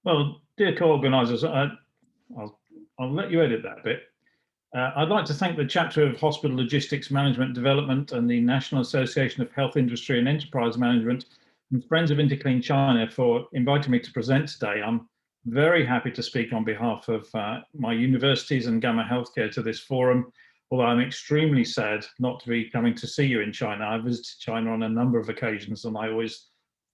Well, dear co-organisers, I'll let you edit that bit. I'd like to thank the chapter of Hospital Logistics Management Development and the National Association of Health Industry and Enterprise Management and Friends of Interclean China for inviting me to present today. I'm very happy to speak on behalf of my universities and Gamma Healthcare to this forum, although I'm extremely sad not to be coming to see you in China. I visited China on a number of occasions and I always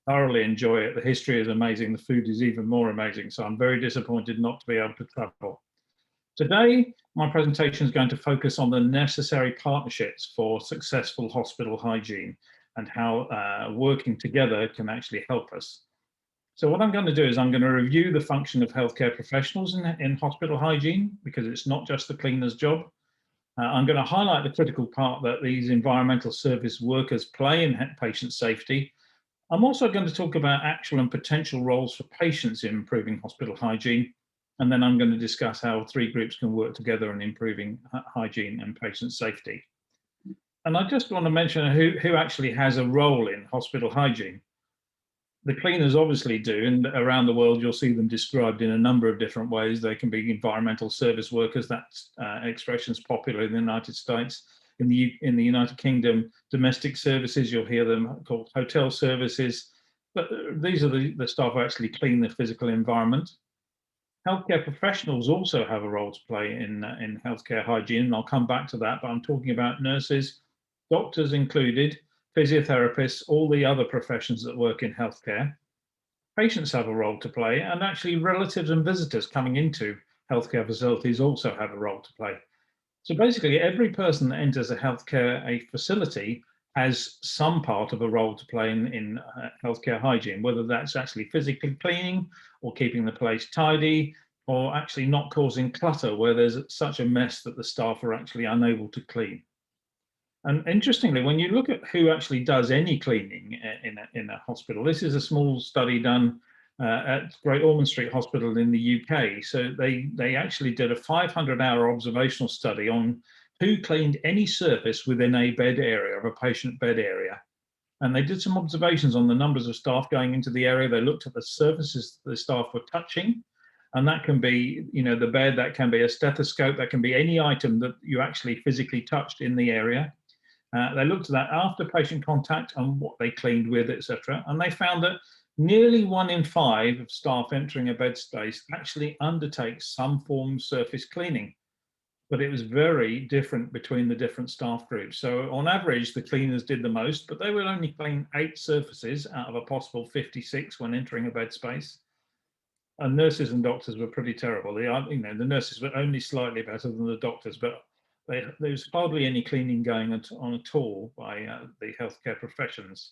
thoroughly enjoy it. The history is amazing, the food is even more amazing, so I'm very disappointed not to be able to travel. Today, my presentation is going to focus on the necessary partnerships for successful hospital hygiene and how working together can actually help us. So what I'm going to do is I'm going to review the function of healthcare professionals in hospital hygiene, because it's not just the cleaner's job. I'm going to highlight the critical part that these environmental service workers play in patient safety. I'm also going to talk about actual and potential roles for patients in improving hospital hygiene. And then I'm going to discuss how three groups can work together in improving hygiene and patient safety. And I just want to mention who actually has a role in hospital hygiene. The cleaners obviously do, and around the world you'll see them described in a number of different ways. They can be environmental service workers. That expression is popular in the United States. In the United Kingdom, domestic services, you'll hear them called hotel services. But these are the staff who actually clean the physical environment. Healthcare professionals also have a role to play in healthcare hygiene, and I'll come back to that, but I'm talking about nurses, doctors included, physiotherapists, all the other professions that work in healthcare. Patients have a role to play, and actually relatives and visitors coming into healthcare facilities also have a role to play. So basically, every person that enters a healthcare facility has some part of a role to play in healthcare hygiene, whether that's actually physically cleaning or keeping the place tidy, or actually not causing clutter where there's such a mess that the staff are actually unable to clean. And interestingly, when you look at who actually does any cleaning in a hospital, this is a small study done at Great Ormond Street Hospital in the UK. So they actually did a 500-hour observational study on who cleaned any surface within a bed area, of a patient bed area. And they did some observations on the numbers of staff going into the area. They looked at the surfaces the staff were touching. And that can be, the bed, that can be a stethoscope, that can be any item that you actually physically touched in the area. They looked at that after patient contact and what they cleaned with, etc. And they found that nearly 1 in 5 of staff entering a bed space actually undertakes some form of surface cleaning. But it was very different between the different staff groups. So on average, the cleaners did the most, but they would only clean 8 surfaces out of a possible 56 when entering a bed space. And nurses and doctors were pretty terrible. The nurses were only slightly better than the doctors, but there's hardly any cleaning going on at all by the healthcare professions.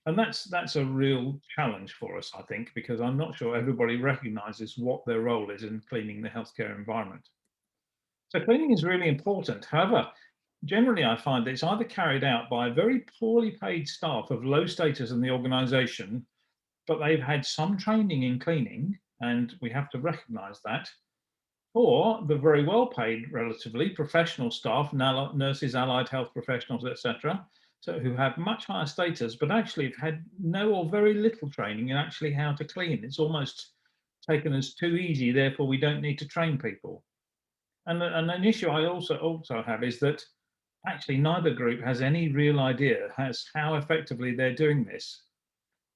And that's a real challenge for us, I think, because I'm not sure everybody recognizes what their role is in cleaning the healthcare environment. So cleaning is really important. However, generally I find that it's either carried out by very poorly paid staff of low status in the organization, but they've had some training in cleaning, and we have to recognize that, or the very well paid, relatively professional staff, nurses, allied health professionals, etc., so who have much higher status, but actually have had no or very little training in actually how to clean. It's almost taken as too easy, therefore we don't need to train people. And an issue I also have is that actually neither group has any real idea as how effectively they're doing this.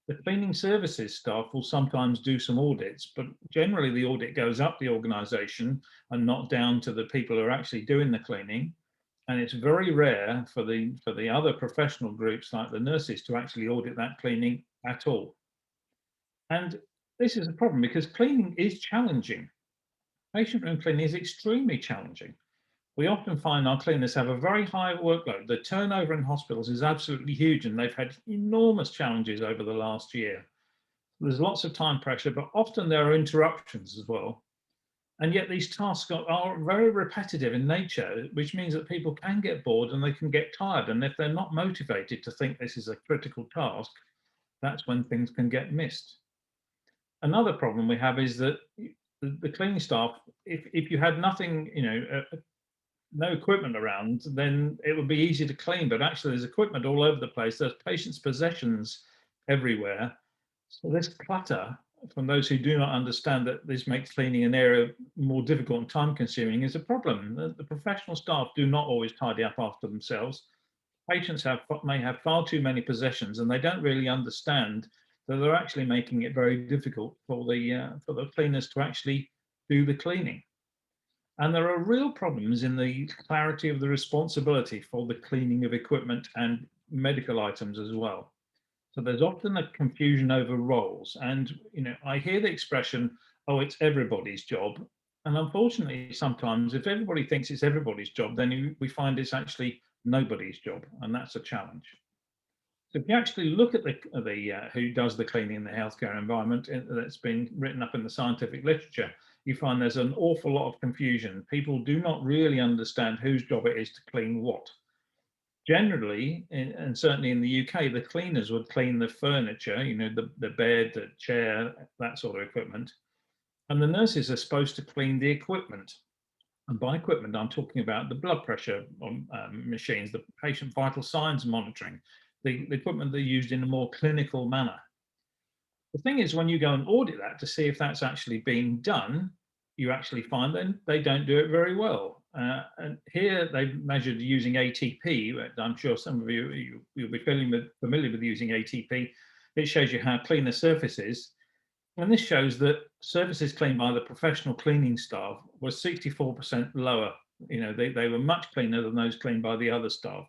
The cleaning services staff will sometimes do some audits, but generally the audit goes up the organization and not down to the people who are actually doing the cleaning. And it's very rare for the other professional groups like the nurses to actually audit that cleaning at all. And this is a problem because cleaning is challenging. Patient room cleaning is extremely challenging. We often find our cleaners have a very high workload. The turnover in hospitals is absolutely huge, and they've had enormous challenges over the last year. There's lots of time pressure, but often there are interruptions as well. And yet these tasks are very repetitive in nature, which means that people can get bored and they can get tired. And if they're not motivated to think this is a critical task, that's when things can get missed. Another problem we have is that the cleaning staff, if you had nothing, no equipment around, then it would be easy to clean. But actually, there's equipment all over the place. There's patients' possessions everywhere. So this clutter from those who do not understand that this makes cleaning an area more difficult and time consuming is a problem. The professional staff do not always tidy up after themselves. Patients may have far too many possessions, and they don't really understand that they're actually making it very difficult for the cleaners to actually do the cleaning. And there are real problems in the clarity of the responsibility for the cleaning of equipment and medical items as well. So there's often a confusion over roles. And, I hear the expression, oh, it's everybody's job. And unfortunately, sometimes if everybody thinks it's everybody's job, then we find it's actually nobody's job. And that's a challenge. So if you actually look at the who does the cleaning in the healthcare environment that's been written up in the scientific literature, you find there's an awful lot of confusion. People do not really understand whose job it is to clean what. Generally, and certainly in the UK, the cleaners would clean the furniture, the bed, the chair, that sort of equipment. And the nurses are supposed to clean the equipment. And by equipment, I'm talking about the blood pressure machines, the patient vital signs monitoring, the equipment they're used in a more clinical manner. The thing is, when you go and audit that to see if that's actually being done, you actually find that they don't do it very well. And here they've measured using ATP. I'm sure some of you'll be familiar with using ATP. It shows you how clean the surface is. And this shows that surfaces cleaned by the professional cleaning staff was 64% lower. They were much cleaner than those cleaned by the other staff.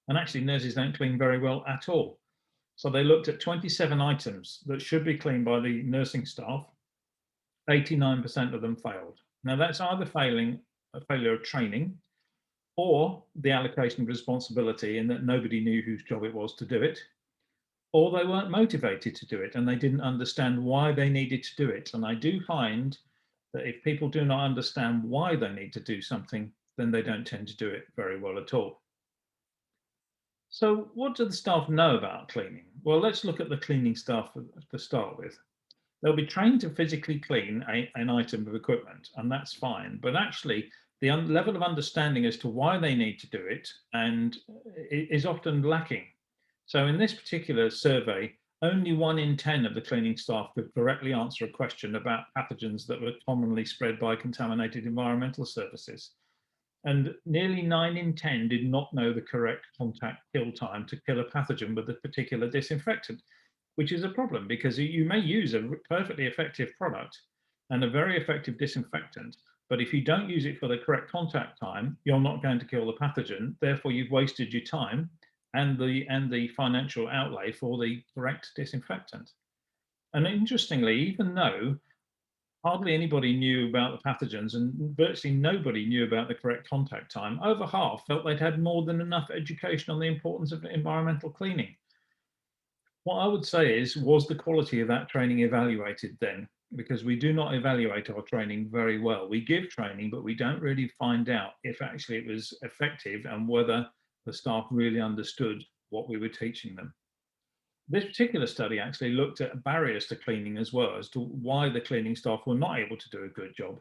And actually, nurses don't clean very well at all. So they looked at 27 items that should be cleaned by the nursing staff. 89% of them failed. Now that's either a failure of training or the allocation of responsibility in that nobody knew whose job it was to do it, or they weren't motivated to do it and they didn't understand why they needed to do it. And I do find that if people do not understand why they need to do something, then they don't tend to do it very well at all. So what do the staff know about cleaning? Well, let's look at the cleaning staff to start with. They'll be trained to physically clean an item of equipment, and that's fine. But actually, the level of understanding as to why they need to do it is often lacking. So in this particular survey, only 1 in 10 of the cleaning staff could correctly answer a question about pathogens that were commonly spread by contaminated environmental surfaces. And nearly 9 in 10 did not know the correct contact kill time to kill a pathogen with a particular disinfectant, which is a problem because you may use a perfectly effective product and a very effective disinfectant, but if you don't use it for the correct contact time, you're not going to kill the pathogen. Therefore, you've wasted your time and the financial outlay for the correct disinfectant. And interestingly, even though hardly anybody knew about the pathogens and virtually nobody knew about the correct contact time, over half felt they'd had more than enough education on the importance of environmental cleaning. What I would say is, was the quality of that training evaluated then? Because we do not evaluate our training very well. We give training, but we don't really find out if actually it was effective and whether the staff really understood what we were teaching them. This particular study actually looked at barriers to cleaning as well, as to why the cleaning staff were not able to do a good job.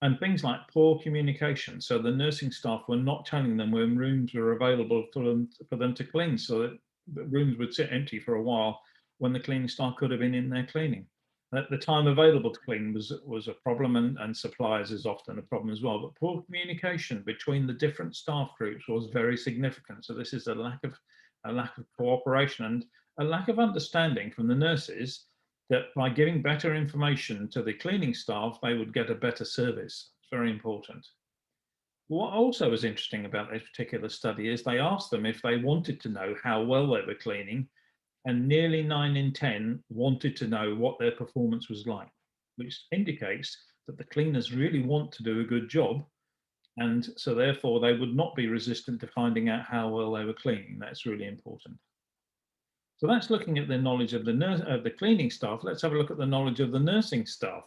And things like poor communication. So the nursing staff were not telling them when rooms were available for them to clean, so that the rooms would sit empty for a while when the cleaning staff could have been in there cleaning. The time available to clean was a problem, and supplies is often a problem as well. But poor communication between the different staff groups was very significant. So this is a lack of cooperation and a lack of understanding from the nurses that by giving better information to the cleaning staff, they would get a better service. It's very important. What also was interesting about this particular study is they asked them if they wanted to know how well they were cleaning, and nearly 9 in 10 wanted to know what their performance was like, which indicates that the cleaners really want to do a good job, and so therefore they would not be resistant to finding out how well they were cleaning. That's really important. So that's looking at the knowledge of the cleaning staff. Let's have a look at the knowledge of the nursing staff.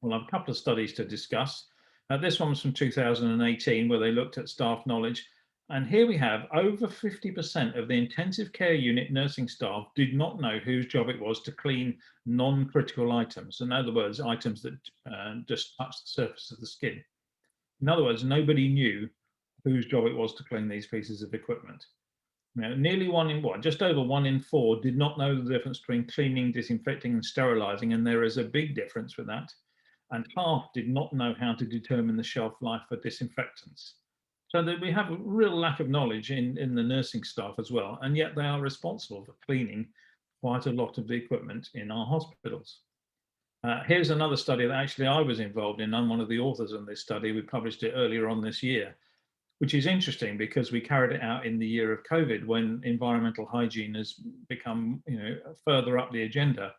We'll have a couple of studies to discuss. This one was from 2018, where they looked at staff knowledge. And here we have over 50% of the intensive care unit nursing staff did not know whose job it was to clean non-critical items. In other words, items that just touch the surface of the skin. In other words, nobody knew whose job it was to clean these pieces of equipment. Nearly just over 1 in 4 did not know the difference between cleaning, disinfecting, and sterilizing, and there is a big difference with that. And half did not know how to determine the shelf life for disinfectants. So that we have a real lack of knowledge in the nursing staff as well, and yet they are responsible for cleaning quite a lot of the equipment in our hospitals. Here's another study that actually I was involved in. I'm one of the authors on this study. We published it earlier on this year, which is interesting because we carried it out in the year of COVID, when environmental hygiene has become, further up the agenda.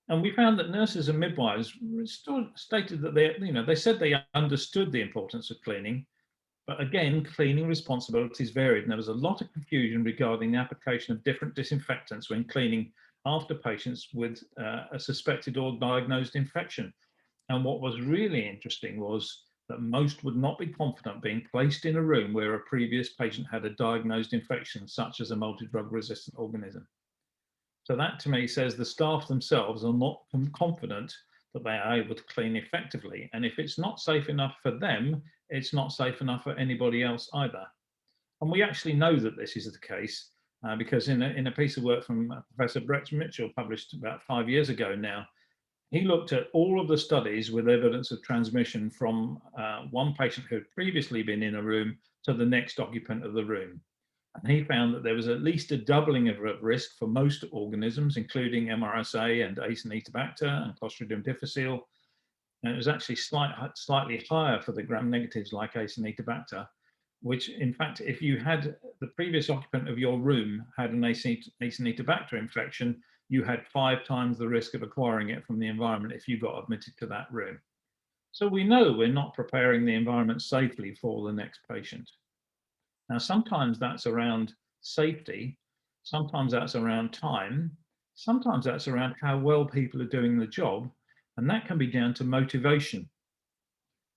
And we found that nurses and midwives still stated that they said they understood the importance of cleaning, but again, cleaning responsibilities varied, and there was a lot of confusion regarding the application of different disinfectants when cleaning after patients with a suspected or diagnosed infection. And what was really interesting was that most would not be confident being placed in a room where a previous patient had a diagnosed infection, such as a multi-drug resistant organism. So that to me says the staff themselves are not confident that they are able to clean effectively. And if it's not safe enough for them, it's not safe enough for anybody else either. And we actually know that this is the case because in a piece of work from Professor Brett Mitchell, published about 5 years ago now, he looked at all of the studies with evidence of transmission from one patient who had previously been in a room to the next occupant of the room. And he found that there was at least a doubling of risk for most organisms, including MRSA and Acinetobacter and Clostridium difficile. And it was actually slightly higher for the gram-negatives like Acinetobacter, which in fact, if you had the previous occupant of your room had an Acinetobacter infection, you had 5 times the risk of acquiring it from the environment if you got admitted to that room. So we know we're not preparing the environment safely for the next patient. Now, sometimes that's around safety, sometimes that's around time, sometimes that's around how well people are doing the job, and that can be down to motivation.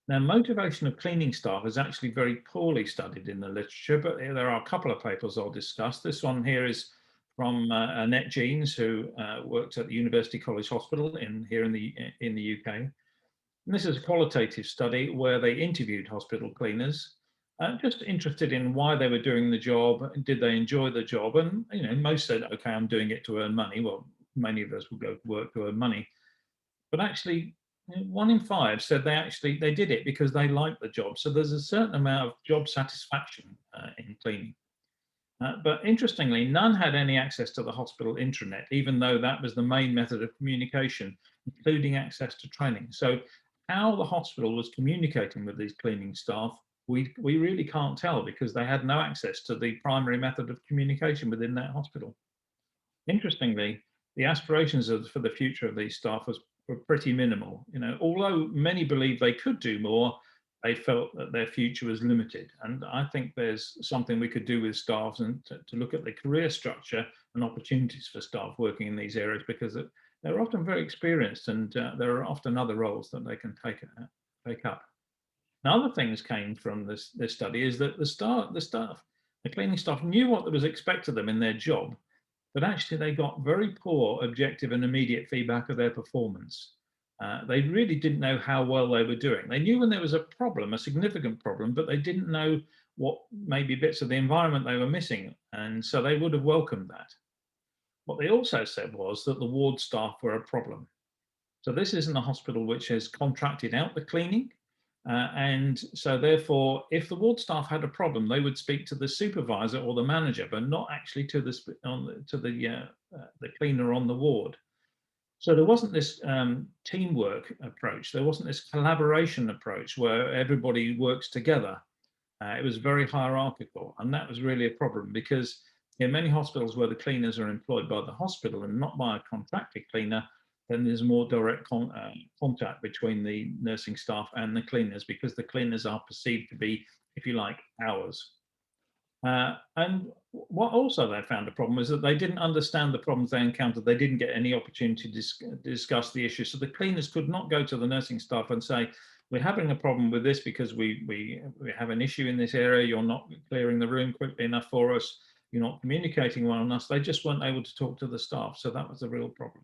Now, motivation of cleaning staff is actually very poorly studied in the literature, but there are a couple of papers I'll discuss. This one here is from Annette Jeans, who works at the University College Hospital here in the UK. And this is a qualitative study where they interviewed hospital cleaners, just interested in why they were doing the job, did they enjoy the job, and most said, okay, I'm doing it to earn money. Well, many of us will go to work to earn money, but actually 1 in 5 said they did it because they liked the job. So there's a certain amount of job satisfaction in cleaning. But interestingly, none had any access to the hospital intranet, even though that was the main method of communication, including access to training. So how the hospital was communicating with these cleaning staff, we really can't tell, because they had no access to the primary method of communication within that hospital. Interestingly, the aspirations for the future of these staff were pretty minimal. Although many believed they could do more, they felt that their future was limited. And I think there's something we could do with staff and to look at the career structure and opportunities for staff working in these areas, because they're often very experienced, and there are often other roles that they can take up. Now, other things came from this study is that the cleaning staff knew what was expected of them in their job, but actually they got very poor objective and immediate feedback of their performance. They really didn't know how well they were doing. They knew when there was a problem, a significant problem, but they didn't know what maybe bits of the environment they were missing, and so they would have welcomed that. What they also said was that the ward staff were a problem. So this isn't a hospital which has contracted out the cleaning, and so therefore, if the ward staff had a problem, they would speak to the supervisor or the manager, but not actually to the cleaner on the ward. So there wasn't this teamwork approach. There wasn't this collaboration approach where everybody works together. It was very hierarchical, and that was really a problem, because in many hospitals where the cleaners are employed by the hospital and not by a contracted cleaner, then there's more direct contact between the nursing staff and the cleaners, because the cleaners are perceived to be, if you like, ours. And what also they found a problem is that they didn't understand the problems they encountered. They didn't get any opportunity to discuss the issue. So the cleaners could not go to the nursing staff and say, we're having a problem with this because we have an issue in this area. You're not clearing the room quickly enough for us. You're not communicating well enough. They just weren't able to talk to the staff. So that was a real problem.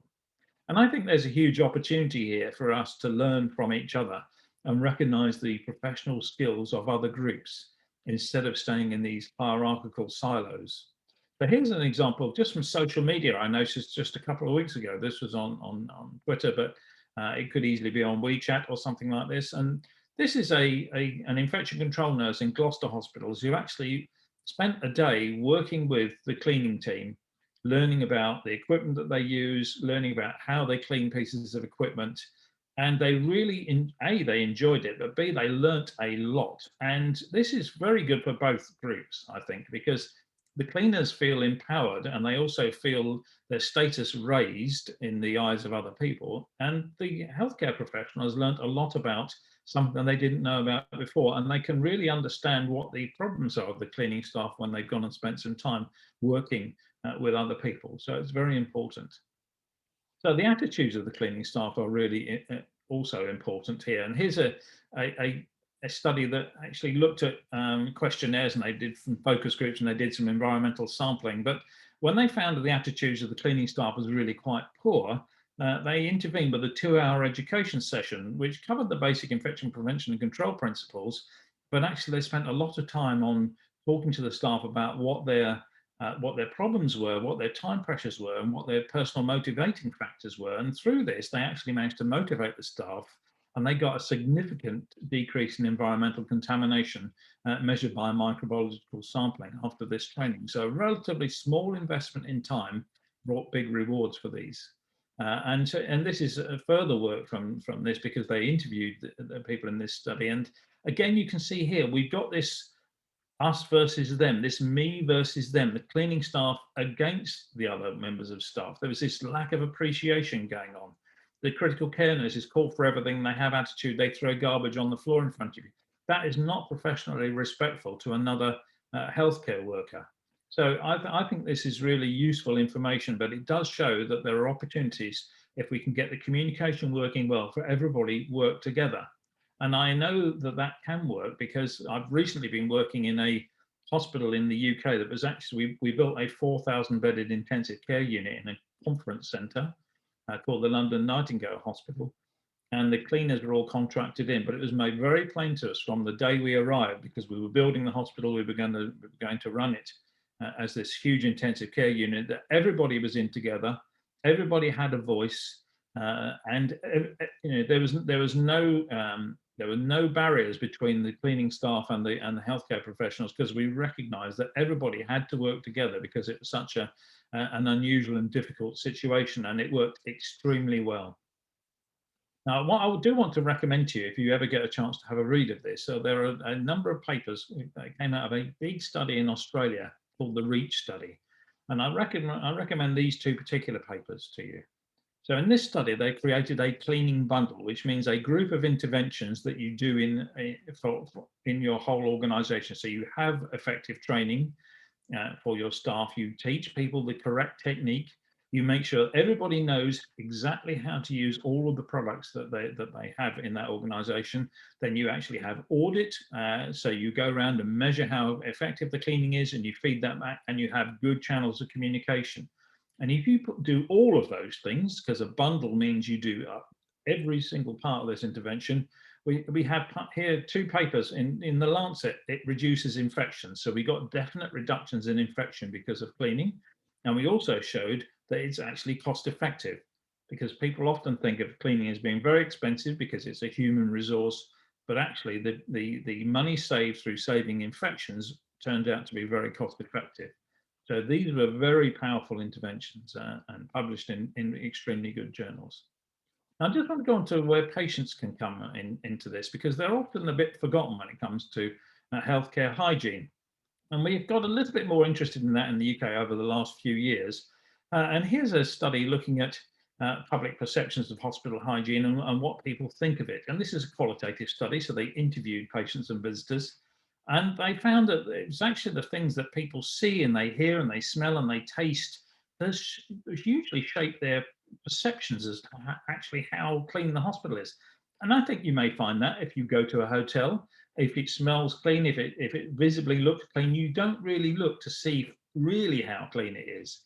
And I think there's a huge opportunity here for us to learn from each other and recognize the professional skills of other groups, instead of staying in these hierarchical silos. So here's an example just from social media. I noticed just a couple of weeks ago. This was on Twitter, but it could easily be on WeChat or something like this. And this is an infection control nurse in Gloucester hospitals who actually spent a day working with the cleaning team, learning about the equipment that they use, learning about how they clean pieces of equipment. And they really, they enjoyed it, but B, they learnt a lot. And this is very good for both groups, I think, because the cleaners feel empowered and they also feel their status raised in the eyes of other people. And the healthcare professionals learnt a lot about something they didn't know about before, and they can really understand what the problems are of the cleaning staff when they've gone and spent some time working with other people. So it's very important. So the attitudes of the cleaning staff are really also important here. And here's a study that actually looked at questionnaires, and they did some focus groups and they did some environmental sampling. But when they found that the attitudes of the cleaning staff was really quite poor, they intervened with a 2-hour education session, which covered the basic infection prevention and control principles. But actually, they spent a lot of time on talking to the staff about what their problems were, what their time pressures were, and what their personal motivating factors were. And through this, they actually managed to motivate the staff, and they got a significant decrease in environmental contamination measured by microbiological sampling after this training. So a relatively small investment in time brought big rewards for these. And this is further work from this, because they interviewed the people in this study. And again, you can see here, we've got this us versus them, this me versus them, the cleaning staff against the other members of staff. There was this lack of appreciation going on. The critical care nurses call for everything, they have attitude, they throw garbage on the floor in front of you. That is not professionally respectful to another healthcare worker. So I think this is really useful information, but it does show that there are opportunities, if we can get the communication working well, for everybody work together. And I know that that can work because I've recently been working in a hospital in the UK that was actually, we built a 4,000 bedded intensive care unit in a conference centre called the London Nightingale Hospital. And the cleaners were all contracted in, but it was made very plain to us from the day we arrived, because we were building the hospital, we were going to run it as this huge intensive care unit, that everybody was in together, everybody had a voice, and there were no barriers between the cleaning staff and the healthcare professionals, because we recognised that everybody had to work together because it was such an unusual and difficult situation, and it worked extremely well. Now, what I do want to recommend to you, if you ever get a chance to have a read of this, so there are a number of papers that came out of a big study in Australia called the REACH study, and I recommend these two particular papers to you. So in this study, they created a cleaning bundle, which means a group of interventions that you do in your whole organization. So you have effective training for your staff, you teach people the correct technique, you make sure everybody knows exactly how to use all of the products that they have in that organization. Then you actually have audit, so you go around and measure how effective the cleaning is, and you feed that back, and you have good channels of communication. And if you do all of those things, because a bundle means you do every single part of this intervention, we have here 2 papers in the Lancet. It reduces infections. So we got definite reductions in infection because of cleaning. And we also showed that it's actually cost effective, because people often think of cleaning as being very expensive because it's a human resource, but actually the money saved through saving infections turned out to be very cost effective. So these were very powerful interventions and published in extremely good journals. Now, I just want to go on to where patients can come into this, because they're often a bit forgotten when it comes to healthcare hygiene. And we've got a little bit more interested in that in the UK over the last few years. And here's a study looking at public perceptions of hospital hygiene and what people think of it. And this is a qualitative study, so they interviewed patients and visitors. And they found that it's actually the things that people see and they hear and they smell and they taste that hugely shape their perceptions as to actually how clean the hospital is. And I think you may find that if you go to a hotel, if it smells clean, if it visibly looks clean, you don't really look to see really how clean it is.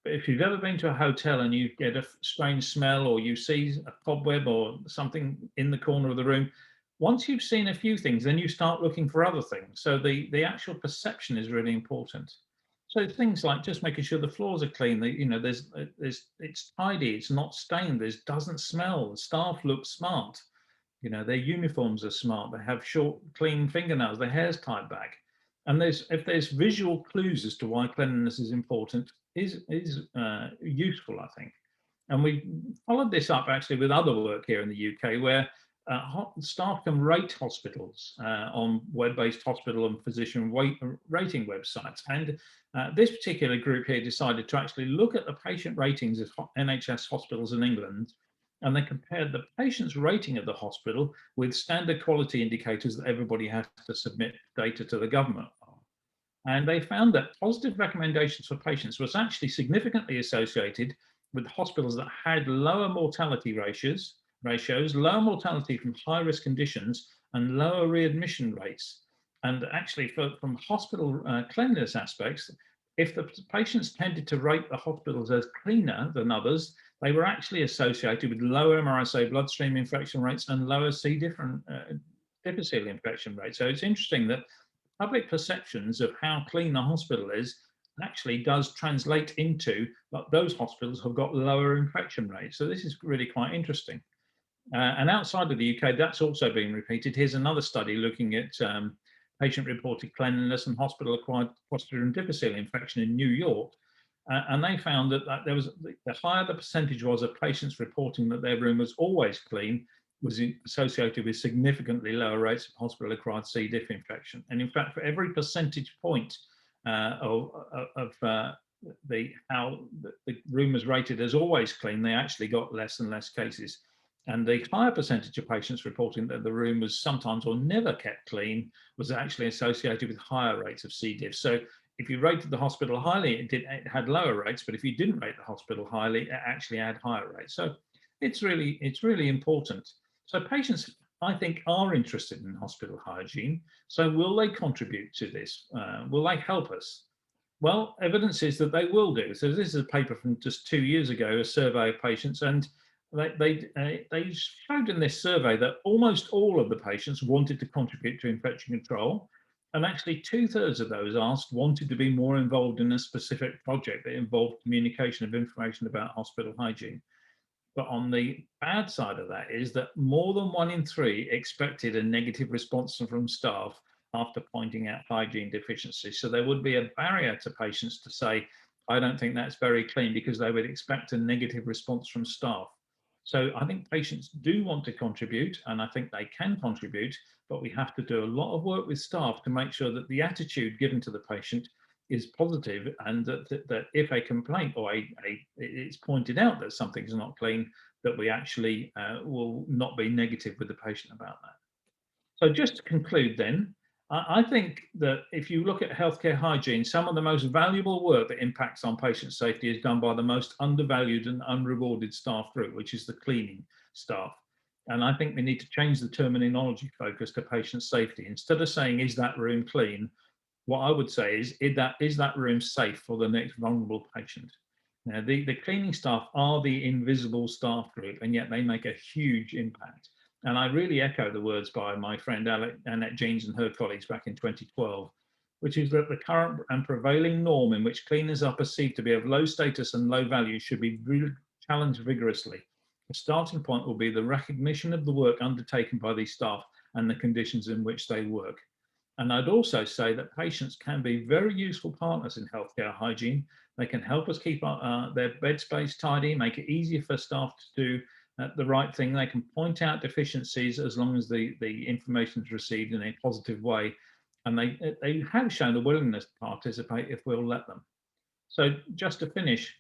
But if you've ever been to a hotel and you get a strange smell, or you see a cobweb or something in the corner of the room, once you've seen a few things, then you start looking for other things. So the actual perception is really important. So things like just making sure the floors are clean, that, you know, it's tidy, it's not stained, it doesn't smell, the staff look smart, you know, their uniforms are smart, they have short, clean fingernails, their hair's tied back. And if there's visual clues as to why cleanliness is important, is useful, I think. And we followed this up actually with other work here in the UK, where staff can rate hospitals on web-based hospital and physician rating websites. And this particular group here decided to actually look at the patient ratings of NHS hospitals in England, and they compared the patient's rating of the hospital with standard quality indicators that everybody has to submit data to the government. And they found that positive recommendations for patients was actually significantly associated with hospitals that had lower mortality ratios, lower mortality from high-risk conditions, and lower readmission rates. And actually, from hospital cleanliness aspects, if the patients tended to rate the hospitals as cleaner than others, they were actually associated with lower MRSA bloodstream infection rates and lower C. difficile infection rates. So it's interesting that public perceptions of how clean the hospital is actually does translate into that those hospitals have got lower infection rates. So this is really quite interesting. And outside of the UK, that's also been repeated. Here's another study looking at patient-reported cleanliness and hospital-acquired Clostridium difficile infection in New York. And they found that there was, the higher the percentage was of patients reporting that their room was always clean, was associated with significantly lower rates of hospital-acquired C. diff infection. And in fact, for every percentage point how the room was rated as always clean, they actually got less and less cases. And the higher percentage of patients reporting that the room was sometimes or never kept clean was actually associated with higher rates of C. diff. So if you rated the hospital highly, it had lower rates, but if you didn't rate the hospital highly, it actually had higher rates. So it's really important. So patients, I think, are interested in hospital hygiene. So will they contribute to this? Will they help us? Well, evidence is that they will do. So this is a paper from just 2 years ago, a survey of patients, and they showed in this survey that almost all of the patients wanted to contribute to infection control. And actually 2/3 of those asked wanted to be more involved in a specific project that involved communication of information about hospital hygiene. But on the bad side of that is that more than 1 in 3 expected a negative response from staff after pointing out hygiene deficiencies. So there would be a barrier to patients to say, I don't think that's very clean, because they would expect a negative response from staff. So I think patients do want to contribute, and I think they can contribute, but we have to do a lot of work with staff to make sure that the attitude given to the patient is positive, and that if a complaint or it's pointed out that something's not clean, that we actually will not be negative with the patient about that. So just to conclude then, I think that if you look at healthcare hygiene, some of the most valuable work that impacts on patient safety is done by the most undervalued and unrewarded staff group, which is the cleaning staff. And I think we need to change the terminology focus to patient safety. Instead of saying, is that room clean? What I would say is that room safe for the next vulnerable patient? Now, the cleaning staff are the invisible staff group, and yet they make a huge impact. And I really echo the words by my friend Annette Jeans and her colleagues back in 2012, which is that the current and prevailing norm in which cleaners are perceived to be of low status and low value should be challenged vigorously. The starting point will be the recognition of the work undertaken by these staff and the conditions in which they work. And I'd also say that patients can be very useful partners in healthcare hygiene. They can help us keep their bed space tidy, make it easier for staff to do the right thing. They can point out deficiencies as long as the information is received in a positive way. And they have shown a willingness to participate if we'll let them. So just to finish,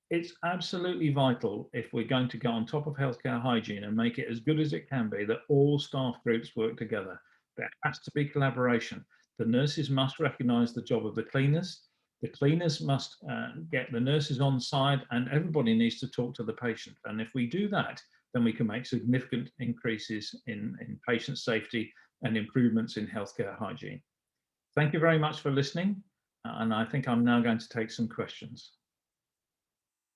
it's absolutely vital, if we're going to go on top of healthcare hygiene and make it as good as it can be, that all staff groups work together. There has to be collaboration. The nurses must recognise the job of the cleaners. The cleaners must get the nurses on side, and everybody needs to talk to the patient. And if we do that, then we can make significant increases in patient safety and improvements in healthcare hygiene. Thank you very much for listening. And I think I'm now going to take some questions.